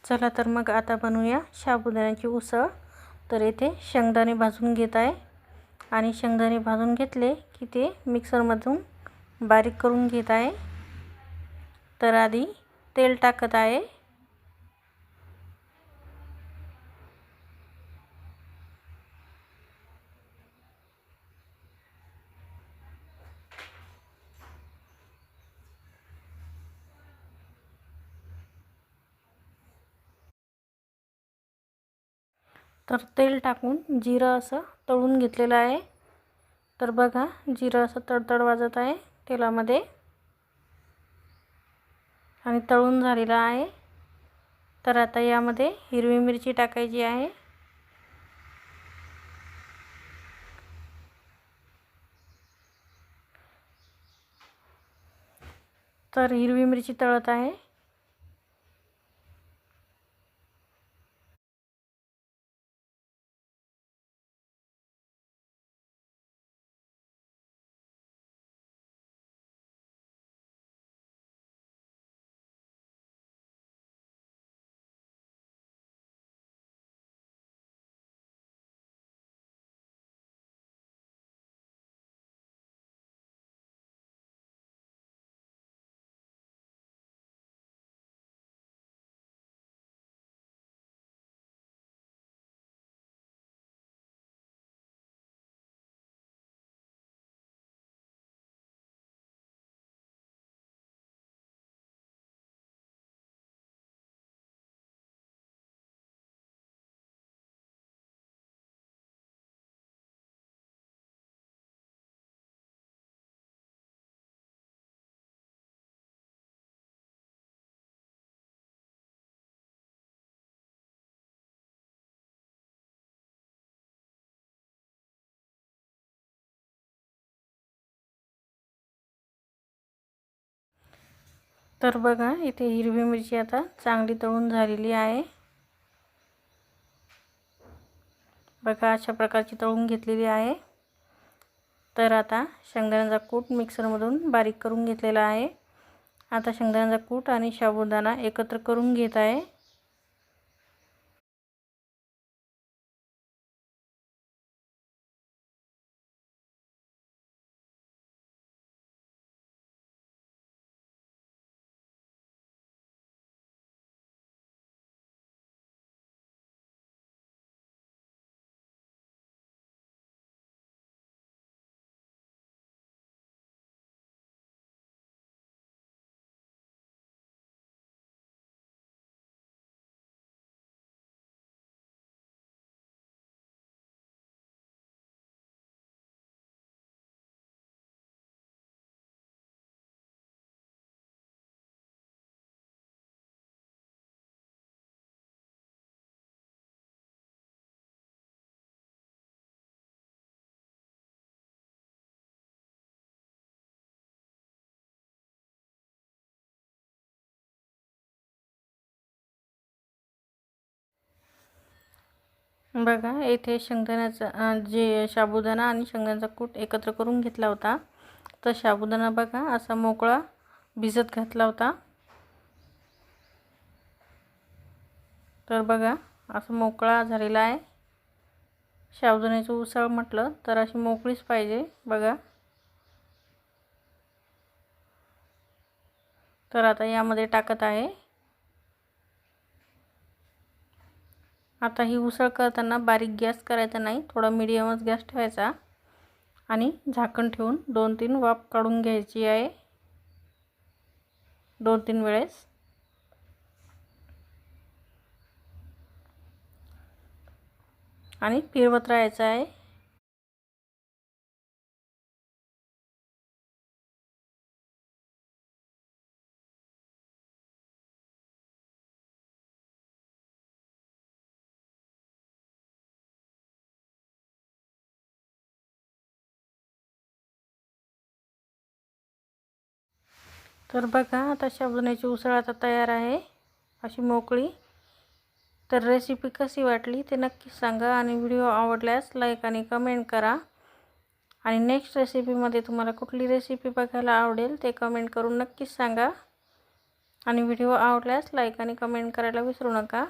चला तर मग आता बनवूया साबुदाण्याची उसळ। तर इथे शेंगदाणे भाजून घेत आहे आणि शेंगदाणे भाजून घेतले की ते मिक्सरमधून बारीक करून घेत आहे। तर आधी तेल टाकत आहे। तर तेल टाकून जिरं असं तळून घेतलेलं आहे। तर बघा जिरं असं तडतड वाजत आहे तेलामध्ये आणि तळून झालेलं आहे। तर आता यामध्ये हिरवी मिरची टाकायची आहे। तर हिरवी मिरची तळत आहे। तर बघा इथे हिरवी मिरची आता चांगली तळून झालेली आहे। बघा अशा प्रकारची तळून घेतलेली आहे। तर आता शेंगदाण्याचा कूट मिक्सरमधून बारीक करून घेतलेला आहे। आता शेंगदाण्याचा कूट आणि साबुदाणा एकत्र करून घेत आहे। बघा इथे शेंगदाण्याचा जे साबुदाणा आणि शेंगदाण्याचा कूट एकत्र करून घेतला होता। तर साबुदाणा बघा असा मोकळा भिजत घातला होता। तर बघा असं मोकळा झालेला आहे। साबुदाण्याची उसळ म्हटलं तर अशी मोकळीच पाहिजे बघा। तर आता यामध्ये टाकत आहे। आता ही उसळ करताना बारीक गॅस करायचा नाही, थोडा मीडियमच गॅस ठेवायचा आणि झाकण ठेवून 2-3 वाफ काढून घ्यायची आहे, 2-3 वेळेस। आणि फिरवत राहायचं आहे। तर बघा आता साबुदाण्याची उसळ आता तयार आहे अशी मोकळी। तर रेसिपी कशी वाटली ते नक्की सांगा आणि व्हिडिओ आवडल्यास लाईक आणि कमेंट करा। आणि नेक्स्ट रेसिपीमध्ये तुम्हाला कुठली रेसिपी बघायला आवडेल ते कमेंट करून नक्कीच सांगा। आणि व्हिडिओ आवडल्यास लाईक आणि कमेंट करायला विसरू नका।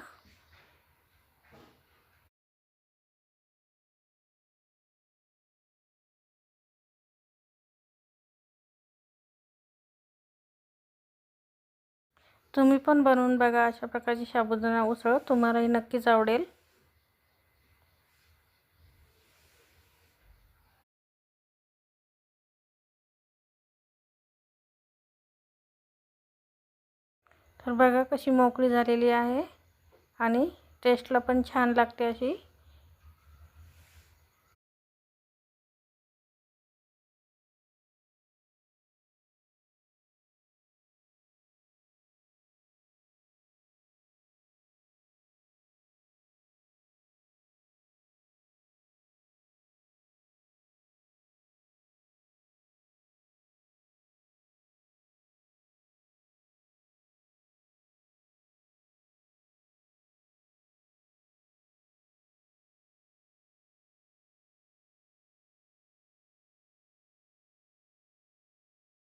तुम्ही पण बनवून बघा अशा प्रकारची साबुदाणा उसळ, तुम्हालाही नक्कीच आवडेल। तर बघा कशी मोकळी झालेली आहे आणि टेस्टला पण छान लागते अशी।